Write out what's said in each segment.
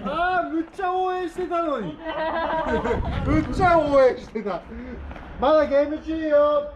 ああ、むっちゃ応援してたのに。むっちゃ応援してた。まだゲーム中よ。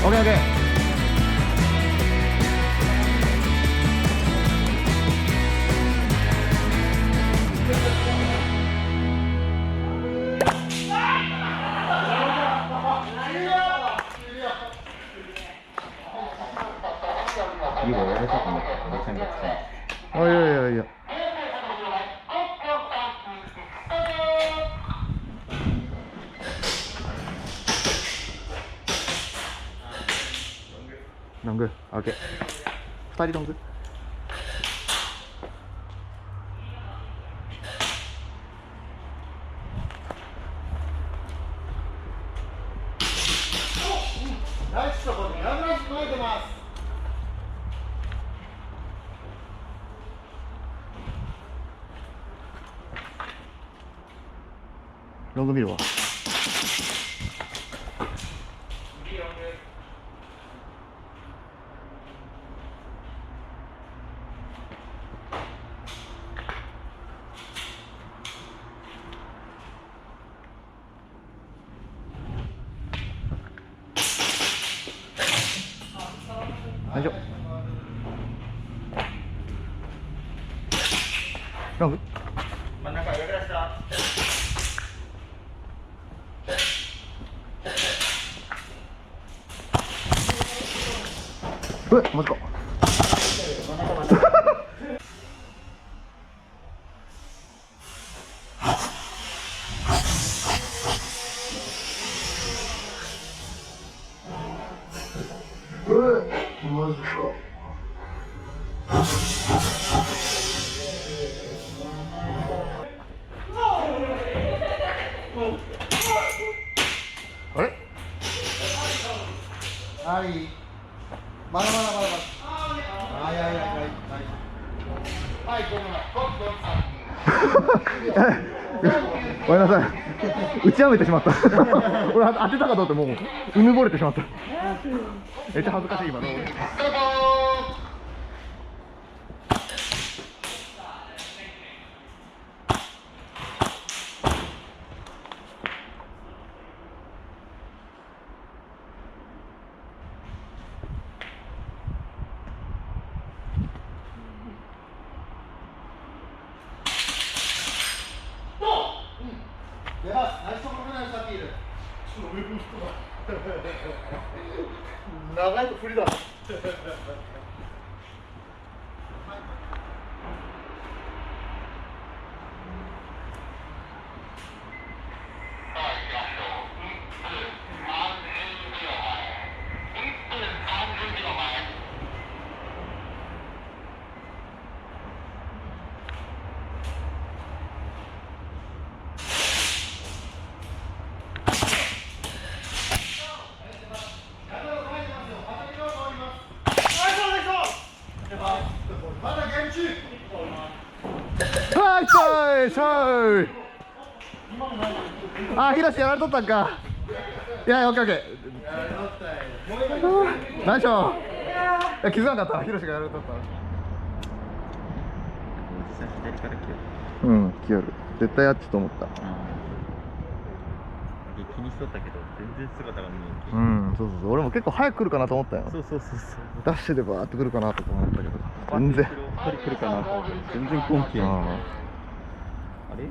オッケーオッケー。以为要叫我们看个菜。おいおいおいおい。ロング、オッケー。2人ロング。ナイスところにラブラシ巻いてます。ロング見るわ。大丈夫。ロング。真ん中上から下。マジか。はいまだまだまだまだはいはいはいはいはいごめんなさいごめんなさい。打ち破めてしまった。俺当てたかと思ってもううぬぼれてしまった。めっちゃ恥ずかしい今の。出ます。ナイスところナイスアピール。長いと振りだ。まだゲーム中。はい、しょい。あ、ひろしやられとったんか。いや、オッケーオッケー。ナイスショー。いや、気づかなかった。ひろしがやられとった。おじさん左から来ようん、来よる。絶対やっちと思った。気にしとったけど全然姿が見えうんん、そうそうそう。俺も結構早く来るかなと思ったよ。そうダッシュでバーって来るかなとか思ったけど。全然。2人来るかなと思って全然来んけんあれ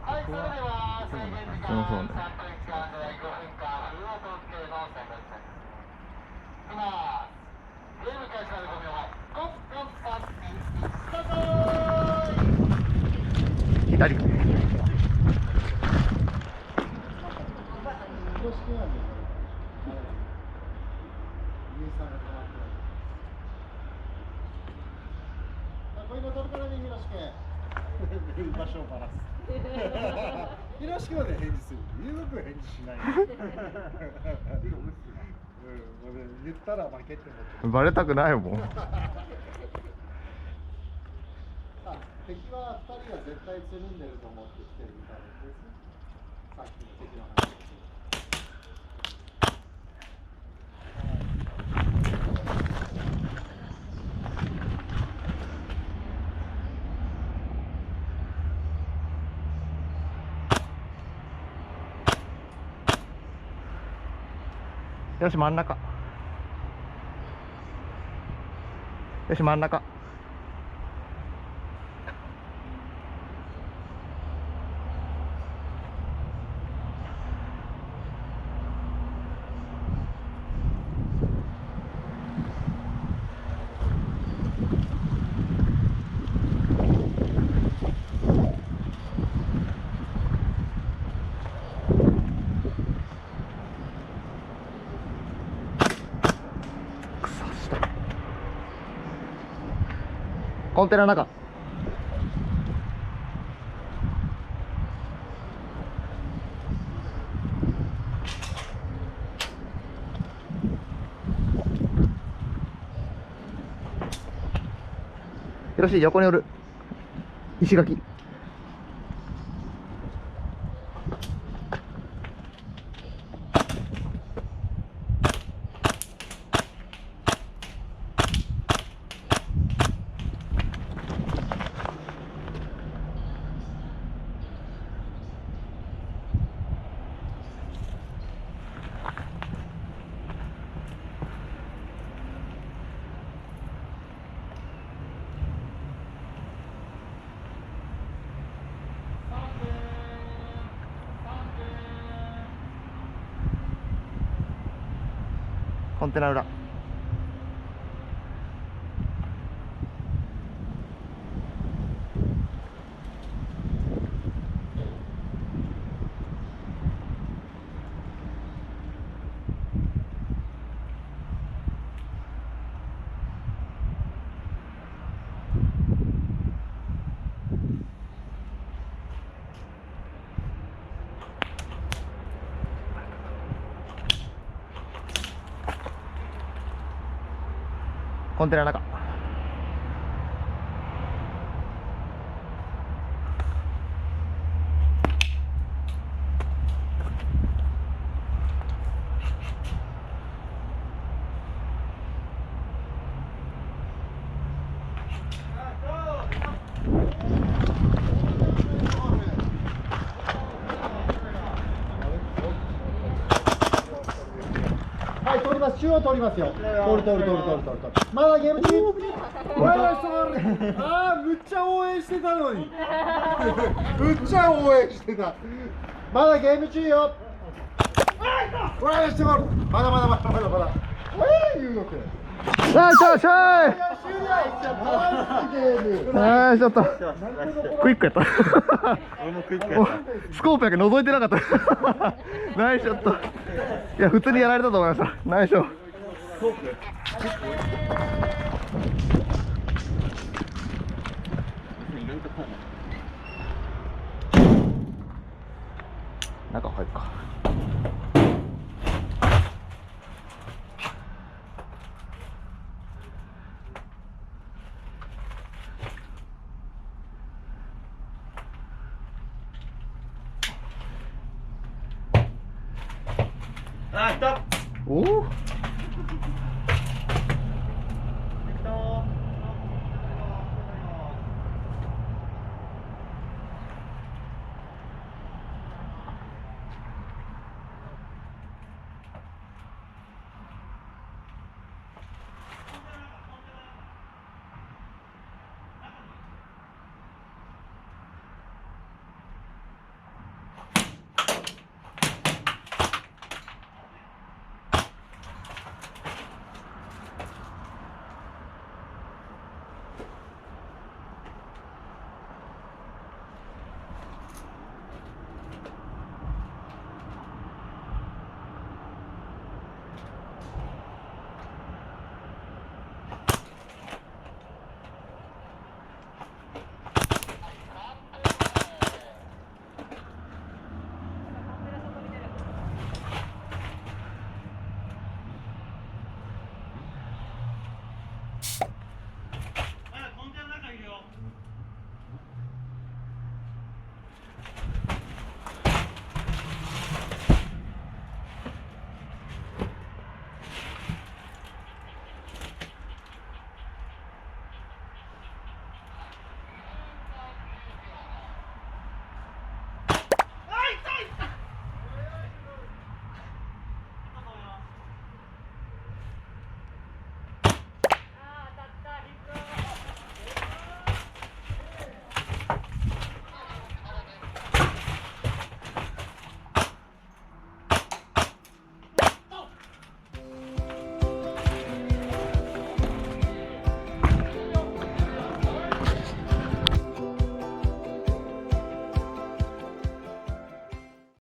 はい、それでは制限時間そうね。3分間で5分間フルオート OK の選択です。いきます。ゲーム開始まで5秒前。5、4、3、2、1、スタート。左。こういうの取るからね、ひろし君。場所をバラす。ひろし君まで返事する。ゆうごくん返事しない。言ったら負けって思ってる。バレたくないもん。敵は2人が絶対つるんでると思ってきてるみたいですね。さっきの敵の話。よし、真ん中。よし、真ん中。コンテナの中。よろしい、横におる。石垣。コンテナ裏。コンテナの中。はい、通ります。中央通りますよ。通る。まだゲーム中。ああ、むっちゃ応援してたのに。むっちゃ応援してた。まだゲーム中よ。応援してもらう。まだ。言うのく。ナイスショット。終了。ナイスショット。クイックやった。俺もクイックやった。スコープやけど覗いてなかった。ナイスショット。いや普通にやられたと思いました。ナイスショット。中入るか。あ、来た。おお。